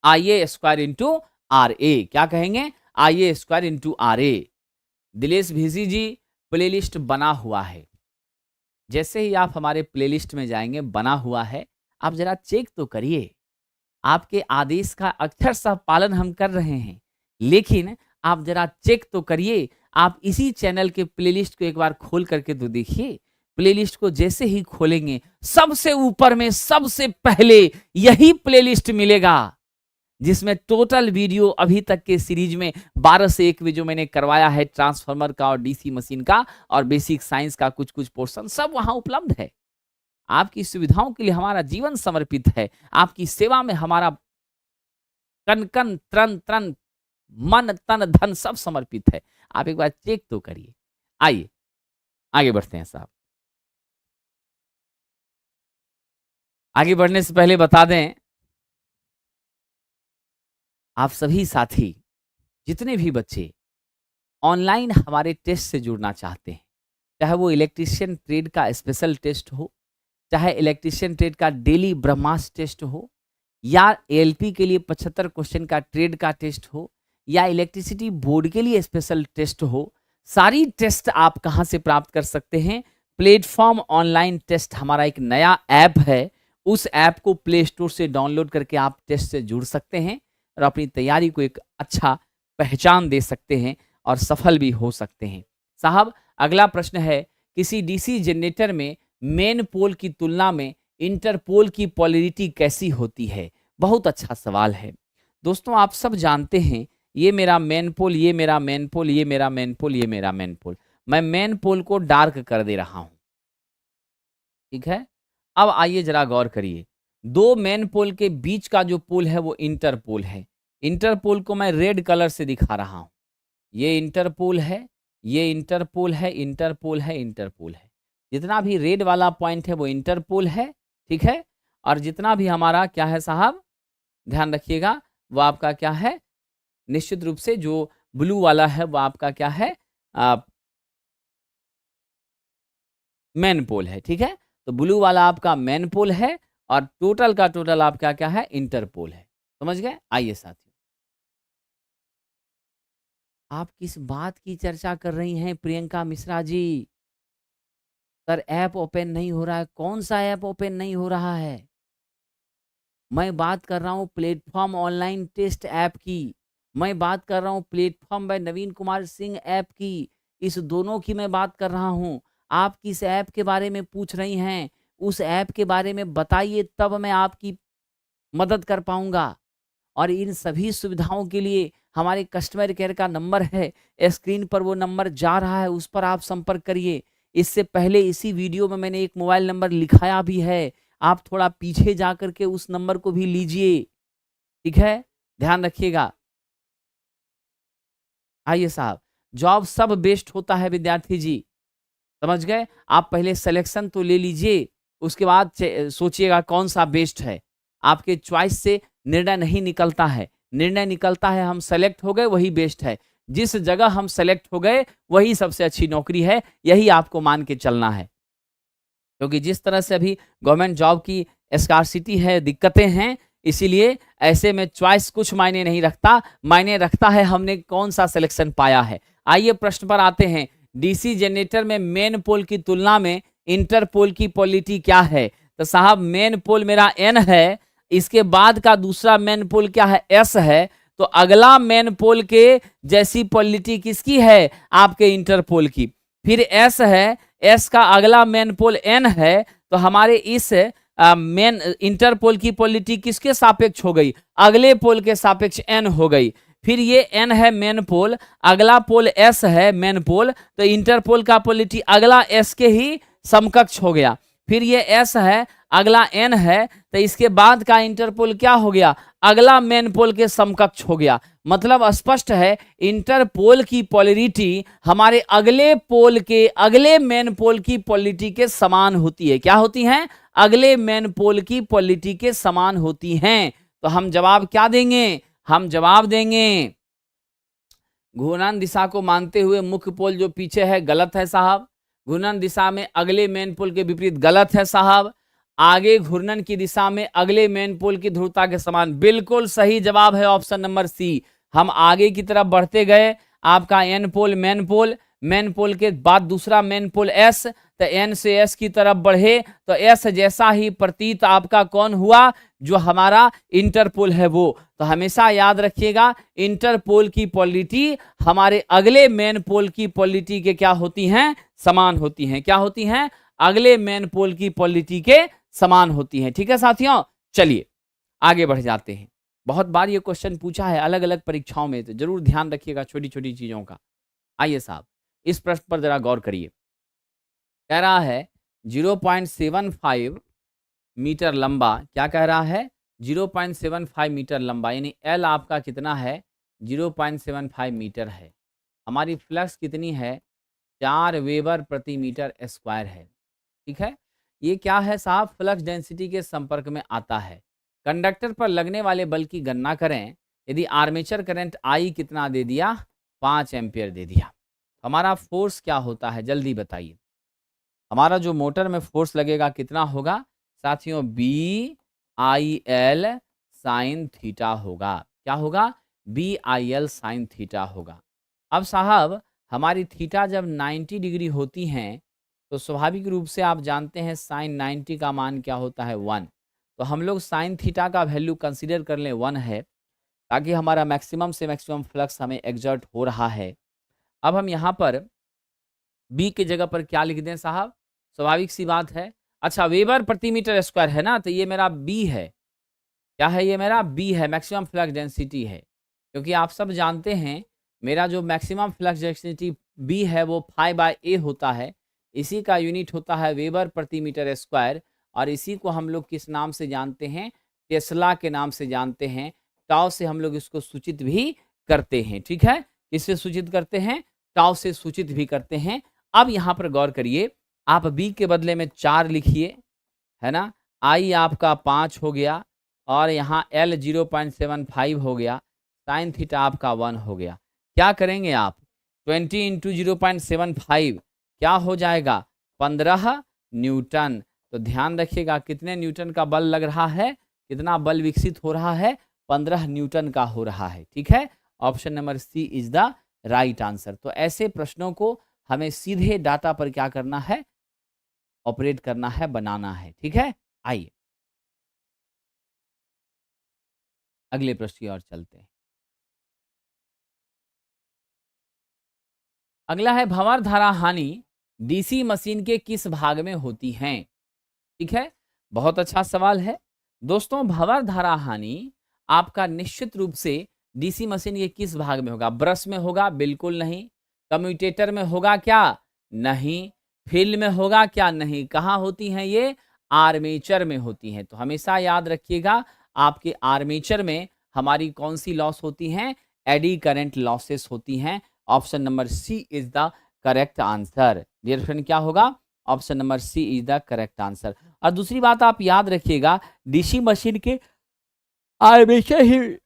IA² इंटू RA। क्या कहेंगे? IA² into RA। दिलेश भिजी जी, प्लेलिस्ट बना हुआ है। जैसे ही आप हमारे प्लेलिस्ट में जाएंगे, बना हुआ है, आप जरा चेक तो करिए। आपके आदेश का अक्षरशः पालन हम कर रहे हैं, लेकिन आप जरा चेक तो करिए। आप इसी चैनल के प्लेलिस्ट को एक बार खोल करके तो देखिए। प्लेलिस्ट को जैसे ही खोलेंगे, सबसे ऊपर में सबसे पहले यही प्लेलिस्ट मिलेगा, जिसमें टोटल वीडियो अभी तक के सीरीज में 12 से 1 वीडियो मैंने करवाया है, ट्रांसफार्मर का और DC मशीन का और बेसिक साइंस का कुछ पोर्शन सब वहां उपलब्ध है। आपकी सुविधाओं के लिए हमारा जीवन समर्पित है, आपकी सेवा में हमारा कन कन त्रन त्रन मन तन धन सब समर्पित है। आप एक बार चेक तो करिए। आइए आगे बढ़ते हैं साहब। आगे बढ़ने से पहले बता दें, आप सभी साथी, जितने भी बच्चे ऑनलाइन हमारे टेस्ट से जुड़ना चाहते हैं, चाहे वो इलेक्ट्रीशियन ट्रेड का स्पेशल टेस्ट हो, चाहे इलेक्ट्रीशियन ट्रेड का डेली ब्रह्मास्त्र टेस्ट हो, या ALP के लिए 75 क्वेश्चन का ट्रेड का टेस्ट हो, या इलेक्ट्रिसिटी बोर्ड के लिए स्पेशल टेस्ट हो, सारी टेस्ट आप कहां से प्राप्त कर सकते हैं? प्लेटफॉर्म ऑनलाइन टेस्ट हमारा एक नया ऐप है। उस ऐप को प्ले स्टोर से डाउनलोड करके आप टेस्ट से जुड़ सकते हैं और अपनी तैयारी को एक अच्छा पहचान दे सकते हैं और सफल भी हो सकते हैं। साहब, अगला प्रश्न है किसी डीसी जनरेटर में मेन पोल की तुलना में इंटरपोल की पोलैरिटी कैसी होती है? बहुत अच्छा सवाल है दोस्तों। आप सब जानते हैं ये मेरा मेन पोल, ये मेरा मेन पोल, ये मेरा मेन पोल, ये मेरा मेन पोल। मैं मेन पोल को डार्क कर दे रहा हूं, ठीक है। अब आइए जरा गौर करिए, दो मेन पोल के बीच का जो पोल है वो इंटरपोल है। इंटरपोल को मैं रेड कलर से दिखा रहा हूं। ये इंटरपोल है, ये इंटरपोल है, इंटरपोल है, इंटरपोल है। जितना भी रेड वाला पॉइंट है वो इंटरपोल है, ठीक है। और जितना भी हमारा क्या है साहब, ध्यान रखिएगा, वो आपका क्या है, निश्चित रूप से जो ब्लू वाला है वो आपका क्या है, मेन पोल है, ठीक है। तो ब्लू वाला आपका मेन पोल है और टोटल का टोटल आपका क्या है, इंटरपोल है। समझ गए? आइए साथियों, आप किस बात की चर्चा कर रही हैं Priyanka Mishra ji? Sir app open नहीं हो रहा है। कौन सा ऐप ओपन नहीं हो रहा है? मैं बात कर रहा हूं प्लेटफॉर्म ऑनलाइन टेस्ट ऐप की, मैं बात कर रहा हूं प्लेटफॉर्म बाय नवीन कुमार सिंह ऐप की। इस दोनों की मैं बात कर रहा हूं। आप किस ऐप के बारे में पूछ रही हैं? उस ऐप के बारे में बताइए, तब मैं आपकी मदद कर पाऊंगा। और इन सभी सुविधाओं के लिए हमारे कस्टमर केयर का नंबर है, स्क्रीन पर वो नंबर जा रहा है, उस पर आप संपर्क करिए। इससे पहले इसी वीडियो में मैंने एक मोबाइल नंबर लिखाया भी है, आप थोड़ा पीछे जा करके उस नंबर को भी लीजिए, ठीक है। ध्यान रखिएगा। आइए साहब, जॉब सब बेस्ट होता है विद्यार्थी जी, समझ गए? आप पहले सिलेक्शन तो ले लीजिए, उसके बाद सोचिएगा कौन सा बेस्ट है। आपके चॉइस से निर्णय नहीं निकलता है, निर्णय निकलता है हम सेलेक्ट हो गए वही बेस्ट है। जिस जगह हम सेलेक्ट हो गए वही सबसे अच्छी नौकरी है, यही आपको मान के चलना है। क्योंकि जिस तरह से अभी गवर्नमेंट जॉब की स्कार्सिटी है, दिक्कतें हैं, इसीलिए ऐसे में चॉइस कुछ मायने नहीं रखता, मायने रखता है हमने कौन सा सिलेक्शन पाया है। आइए प्रश्न पर आते हैं। डीसी जनरेटर में मेन पोल की तुलना में इंटर पोल की पोलैरिटी क्या है? तो साहब मेन पोल मेरा एन है, इसके बाद का दूसरा मेन पोल क्या है, एस है। तो अगला मेन पोल के जैसी पोलैरिटी किसकी है? आपके इंटर पोल की। फिर एस है, एस का अगला मेन पोल एन है, तो हमारे इस मेन इंटर पोल की पोलैरिटी किसके सापेक्ष हो गई? अगले पोल के सापेक्ष एन हो गई। फिर ये एन है मेन पोल, अगला पोल एस है मेन पोल, तो इंटर पोल का पोलैरिटी अगला एस के ही समकक्ष हो गया। फिर ये एस है, अगला एन है, तो इसके बाद का इंटरपोल क्या हो गया? अगला मेन पोल के समकक्ष हो गया। मतलब स्पष्ट है, इंटरपोल की पोलैरिटी हमारे अगले पोल के अगले मेन पोल की पोलैरिटी के समान होती है। क्या होती हैं? अगले मेन पोल की पोलैरिटी के समान होती हैं। तो हम जवाब क्या देंगे? हम जवाब देंगे घूर्णन दिशा को मानते हुए मुख्य पोल जो पीछे है गलत है साहब। घूर्णन दिशा में अगले मेन पोल के विपरीत गलत है साहब। आगे घूर्णन की दिशा में अगले मेन पोल की ध्रुवता के समान, बिल्कुल सही जवाब है ऑप्शन नंबर सी। हम आगे की तरफ बढ़ते गए, आपका एन पोल मेन पोल, मेन पोल के बाद दूसरा मेन पोल एस, तो एन से एस की तरफ बढ़े तो एस जैसा ही प्रतीत आपका कौन हुआ? जो हमारा इंटरपोल है वो। तो हमेशा याद रखिएगा, इंटरपोल की पोलैरिटी हमारे अगले मेन पोल की पोलैरिटी के क्या होती हैं? समान होती हैं। क्या होती हैं? अगले मेन पोल की पोलैरिटी के समान होती हैं। ठीक है साथियों, चलिए आगे बढ़ जाते हैं। बहुत बार ये क्वेश्चन पूछा है अलग अलग परीक्षाओं में, तो जरूर ध्यान रखिएगा छोटी छोटी चीजों का। आइए साहब, इस प्रश्न पर जरा गौर करिए। कह रहा है 0.75 मीटर लंबा, क्या कह रहा है? 0.75 मीटर लंबा, यानी एल आपका कितना है? 0.75 मीटर है। हमारी फ्लक्स कितनी है? 4 वेबर प्रति मीटर स्क्वायर है। ठीक है, ये क्या है साहब? फ्लक्स डेंसिटी के संपर्क में आता है। कंडक्टर पर लगने वाले बल की गणना करें। यदि आर्मेचर करंट आई कितना दे दिया? 5 एम्पियर दे दिया। हमारा फोर्स क्या होता है? जल्दी बताइए। हमारा जो मोटर में फोर्स लगेगा कितना होगा साथियों? BIL साइन थीटा होगा। क्या होगा? BIL साइन थीटा होगा। अब साहब हमारी थीटा जब 90 डिग्री होती हैं तो स्वाभाविक रूप से आप जानते हैं साइन 90 का मान क्या होता है? 1। तो हम लोग साइन थीटा का वैल्यू कंसीडर कर लें 1 है, ताकि हमारा मैक्सिमम से मैक्सिमम फ्लक्स हमें एग्जर्ट हो रहा है। अब हम यहाँ पर बी की जगह पर क्या लिख दें साहब, स्वाभाविक सी बात है। अच्छा, वेबर प्रति मीटर स्क्वायर है ना, तो ये मेरा बी है। क्या है, ये मेरा बी है, मैक्सिमम फ्लक्स डेंसिटी है। क्योंकि आप सब जानते हैं मेरा जो मैक्सिमम फ्लक्स डेंसिटी बी है वो π/a होता है। इसी का यूनिट होता है वेबर प्रति मीटर स्क्वायर, और इसी को हम लोग किस नाम से जानते हैं, टेस्ला के नाम से जानते हैं। टाउ से हम लोग इसको सूचित भी करते हैं। ठीक है, किससे सूचित करते हैं, टाउ से सूचित भी करते हैं। अब यहाँ पर गौर करिए, आप बी के बदले में 4 लिखिए, है ना, आई आपका 5 हो गया, और यहाँ एल 0.75 हो गया, साइन थीटा आपका 1 हो गया। क्या करेंगे आप, 20 इंटू 0.75 क्या हो जाएगा, 15 न्यूटन। तो ध्यान रखिएगा कितने न्यूटन का बल लग रहा है, कितना बल विकसित हो रहा है, 15 न्यूटन का हो रहा है। ठीक है, option number C is the right answer. तो ऐसे प्रश्नों को हमें सीधे डाटा पर क्या करना है, ऑपरेट करना है, बनाना है। ठीक है, आइए अगले प्रश्न की ओर चलते हैं। अगला है भंवर धारा हानि डीसी मशीन के किस भाग में होती हैं। ठीक है, बहुत अच्छा सवाल है दोस्तों। भंवर धारा हानि आपका निश्चित रूप से डीसी मशीन के किस भाग में होगा, ब्रश में होगा, बिल्कुल नहीं। कम्यूटेटर में होगा क्या, नहीं। फील्ड में होगा क्या, नहीं। कहाँ होती हैं ये, आर्मेचर में होती हैं। तो हमेशा याद रखिएगा, आपके आर्मेचर में हमारी कौन सी लॉस होती हैं, एडी करंट लॉसेस होती हैं। Option number C is the correct answer. Dear friend, क्या होगा, option number C is the correct answer. और दूसरी बात आप याद रखिएगा, डीसी मशीन के आर्मेचर ही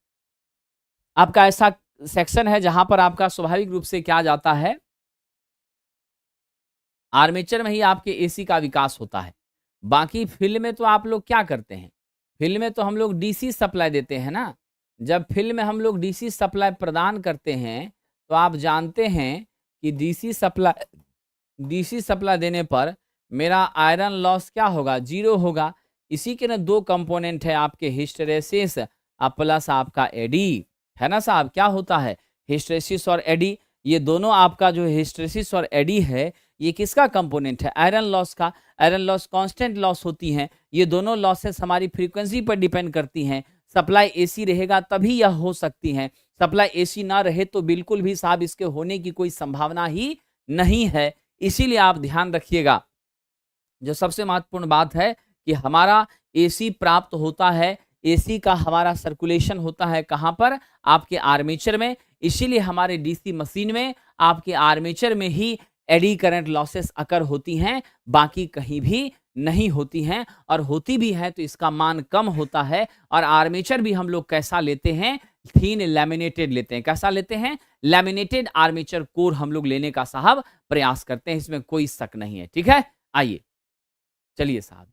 आपका ऐसा सेक्शन है जहां पर आपका स्वाभाविक रूप से क्या जाता है, आर्मेचर में ही आपके एसी का विकास होता है। बाकी फील्ड में तो आप लोग क्या करते हैं, फील्ड में तो हम लोग डीसी सप्लाई देते हैं ना। जब फील्ड में हम लोग डीसी सप्लाई प्रदान करते हैं, तो आप जानते हैं कि डीसी सप्लाई देने पर मेरा आयरन लॉस क्या होगा, 0 होगा। इसी के ना 2 कंपोनेंट है आपके, हिस्टेरेसिस प्लस आपका एडी, है ना साहब। क्या होता है, हिस्टेरेसिस और एडी, ये दोनों आपका जो हिस्टेरेसिस और एडी है, ये किसका कंपोनेंट है, आयरन लॉस का। आयरन लॉस कांस्टेंट लॉस होती हैं। ये दोनों लॉसेस हमारी फ्रीक्वेंसी पर डिपेंड करती हैं। सप्लाई एसी रहेगा तभी यह हो सकती हैं, सप्लाई एसी ना रहे तो बिल्कुल भी साहब इसके होने की कोई संभावना ही नहीं है। इसीलिए आप ध्यान रखिएगा, जो सबसे महत्वपूर्ण बात है कि हमारा एसी प्राप्त होता है, एसी का हमारा सर्कुलेशन होता है कहां पर, आपके आर्मेचर में। इसीलिए हमारे डीसी मशीन में आपके आर्मेचर में ही एडी करंट लॉसेस अकर होती हैं, बाकी कहीं भी नहीं होती हैं। और होती भी है तो इसका मान कम होता है। और आर्मेचर भी हम लोग कैसा लेते हैं, थीन लैमिनेटेड लेते हैं। कैसा लेते हैं, लैमिनेटेड आर्मेचर कोर हम लोग लेने का साहब प्रयास करते हैं, इसमें कोई शक नहीं है। ठीक है, आइए चलिए साहब।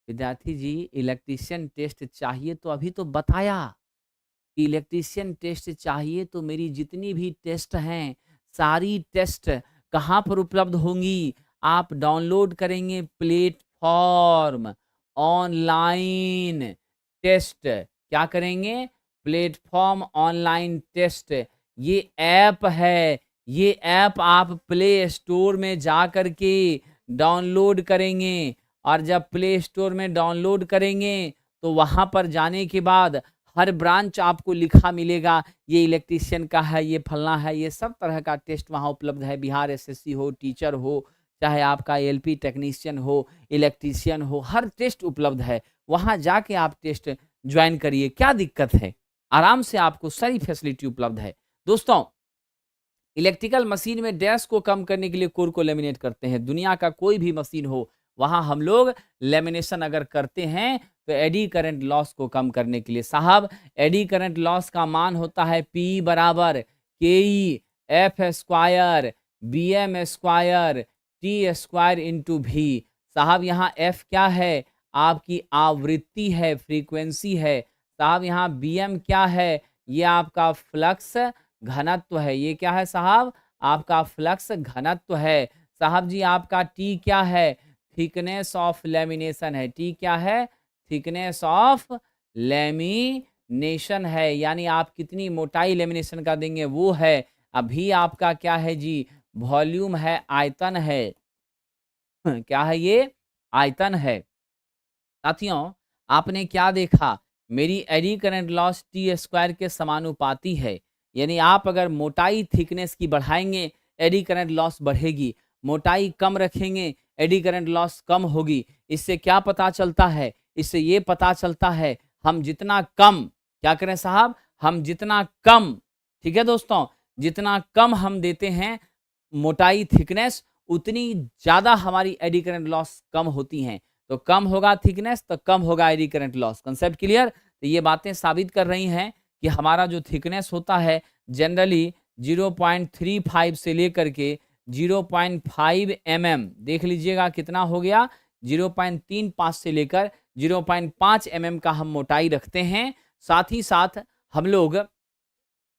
विद्यार्थी जी, इलेक्ट्रीशियन टेस्ट चाहिए तो अभी तो बताया कि इलेक्ट्रीशियन टेस्ट चाहिए, तो मेरी जितनी भी टेस्ट हैं, सारी टेस्ट कहाँ पर उपलब्ध होंगी, आप डाउनलोड करेंगे प्लेटफॉर्म ऑनलाइन टेस्ट। क्या करेंगे, प्लेटफॉर्म ऑनलाइन टेस्ट, ये ऐप है। ये ऐप आप प्ले स्टोर में जा करके डाउनलोड करेंगे, और जब प्ले स्टोर में डाउनलोड करेंगे तो वहां पर जाने के बाद हर ब्रांच आपको लिखा मिलेगा, ये इलेक्ट्रीशियन का है, ये फलना है, ये सब तरह का टेस्ट वहाँ उपलब्ध है। बिहार एसएससी हो, टीचर हो, चाहे आपका एलपी टेक्नीशियन हो, इलेक्ट्रीशियन हो, हर टेस्ट उपलब्ध है। वहाँ जाके आप टेस्ट ज्वाइन करिए, क्या दिक्कत है, आराम से आपको सारी फैसिलिटी उपलब्ध है। दोस्तों, इलेक्ट्रिकल मशीन में डैश को कम करने के लिए कोर को लेमिनेट करते हैं। दुनिया का कोई भी मशीन हो, वहां हम लोग लेमिनेशन अगर करते हैं तो एडी करंट लॉस को कम करने के लिए साहब, एडी करंट लॉस का मान होता है P बराबर KE F square BM square T square into भी। साहब यहाँ F क्या है, आपकी आवृत्ति है, फ्रीक्वेंसी है। साहब यहाँ BM क्या है, ये आपका फ्लक्स घनत्व है। ये क्या है साहब, आपका फ्लक्स घनत्व है। साहब जी आपका T क्या है, थिकनेस ऑफ लेमिनेशन है। T क्या है, थिकनेस ऑफ लेमिनेशन है, यानी आप कितनी मोटाई लेमिनेशन का देंगे वो है। अभी आपका क्या है जी, वॉल्यूम है, आयतन है। क्या है ये? आयतन है। साथियों, आपने क्या देखा? मेरी eddy current loss T square के समानुपाती है। यानी आप अगर मोटाई थिकनेस की बढ़ाएंगे, एडी करंट लॉस बढ़ेगी। मोटाई कम रखेंगे, एडी करंट लॉस कम होगी। इससे क्या पता चलता है? इससे ये पता चलता है हम जितना कम, क्या करें साहब? हम जितना कम, ठीक है दोस्तों, जितना कम हम देते हैं मोटाई थिकनेस, उतनी ज्यादा एडी एडी करंट लॉस कम होती हैं। तो कम होगा थिकनेस तो कम होगा eddy current loss. Concept clear? तो ये बातें साबित कर रही हैं कि हमारा जो थिकनेस होता है जनरली 0.35 से लेकर के 0.5 mm, देख लीजिएगा कितना हो गया, 0.35 से लेकर 0.5 mm का हम मोटाई रखते हैं। साथ ही साथ हम लोग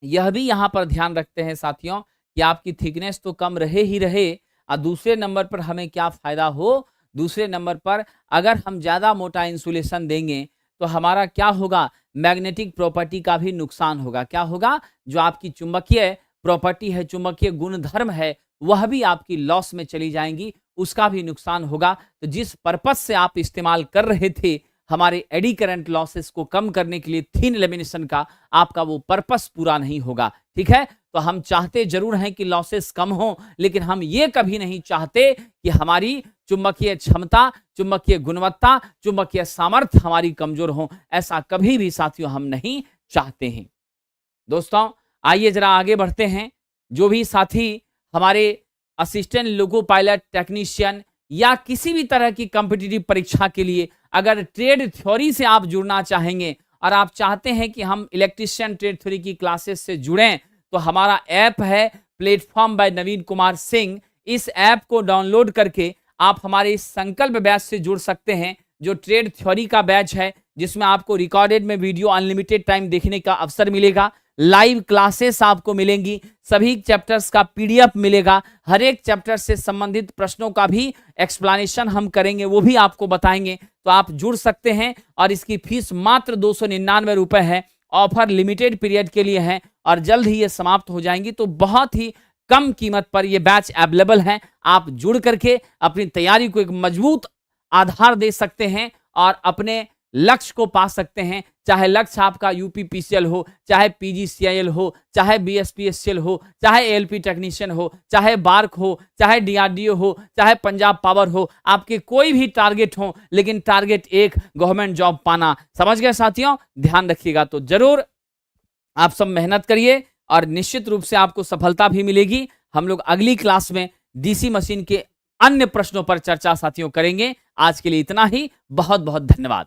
यह भी यहाँ पर ध्यान रखते हैं साथियों कि आपकी थिकनेस तो कम रहे ही रहे, और दूसरे नंबर पर हमें क्या फायदा हो? दूसरे नंबर पर अगर हम ज्यादा मोटा इंसुलेशन देंगे तो हमारा क्या होगा? मैग्नेटिक प्रॉपर्टी का भी नुकसान होगा। क्या होगा? जो आपकी चुंबकीय प्रॉपर्टी है, चुंबकीय गुणधर्म है, वह भी आपकी लॉस में चली जाएंगी, उसका भी नुकसान होगा। तो जिस पर्पस से आप इस्तेमाल कर रहे थे हमारे एडी करंट लॉसेस को कम करने के लिए थिन लेमिनेशन का, आपका वो पर्पस पूरा नहीं होगा। ठीक है, तो हम चाहते जरूर हैं कि लॉसेस कम हो, लेकिन हम ये कभी नहीं चाहते कि हमारी चुंबकीय क्षमता, चुंबकीय गुणवत्ता, चुंबकीय सामर्थ्य हमारी कमजोर हो। ऐसा कभी भी साथियों हम नहीं चाहते हैं। दोस्तों आइए जरा आगे बढ़ते हैं। जो भी साथी हमारे असिस्टेंट लोको पायलट टेक्नीशियन या किसी भी तरह की कॉम्पिटिटिव परीक्षा के लिए अगर ट्रेड थ्योरी से आप जुड़ना चाहेंगे और आप चाहते हैं कि हम इलेक्ट्रीशियन ट्रेड थ्योरी की क्लासेस से जुड़ें, तो हमारा ऐप है प्लेटफॉर्म बाय नवीन कुमार सिंह। इस ऐप को डाउनलोड करके आप हमारे इस संकल्प बैच से जुड़ सकते हैं, जो ट्रेड थ्योरी का बैच है, जिसमें आपको रिकॉर्डेड में वीडियो अनलिमिटेड टाइम देखने का अवसर मिलेगा। लाइव क्लासेस आपको मिलेंगी, सभी चैप्टर्स का पीडीएफ मिलेगा, हर एक चैप्टर से संबंधित प्रश्नों का भी एक्सप्लेनेशन हम करेंगे, वो भी आपको बताएंगे। तो आप जुड़ सकते हैं और इसकी फीस मात्र 299 रुपए है। ऑफर लिमिटेड पीरियड के लिए है और जल्द ही ये समाप्त हो जाएंगी। तो बहुत ही कम कीमत पर ये बैच अवेलेबल है। आप जुड़ करके अपनी तैयारी को एक मजबूत आधार दे सकते हैं और अपने लक्ष्य को पा सकते हैं। चाहे लक्ष्य आपका यूपीपीसीएल हो, चाहे पीजीसीआईएल हो, चाहे बीएसपीएससीएल हो, चाहे एएलपी टेक्नीशियन हो, चाहे बार्क हो, चाहे डीआरडीओ हो, चाहे पंजाब पावर हो, आपके कोई भी टारगेट हो, लेकिन टारगेट एक गवर्नमेंट जॉब पाना। समझ गए साथियों? ध्यान रखिएगा। तो जरूर आप सब मेहनत करिए और निश्चित रूप से आपको सफलता भी मिलेगी। हम लोग अगली क्लास में डीसी मशीन के अन्य प्रश्नों पर चर्चा साथियों करेंगे। आज के लिए इतना ही। बहुत बहुत धन्यवाद।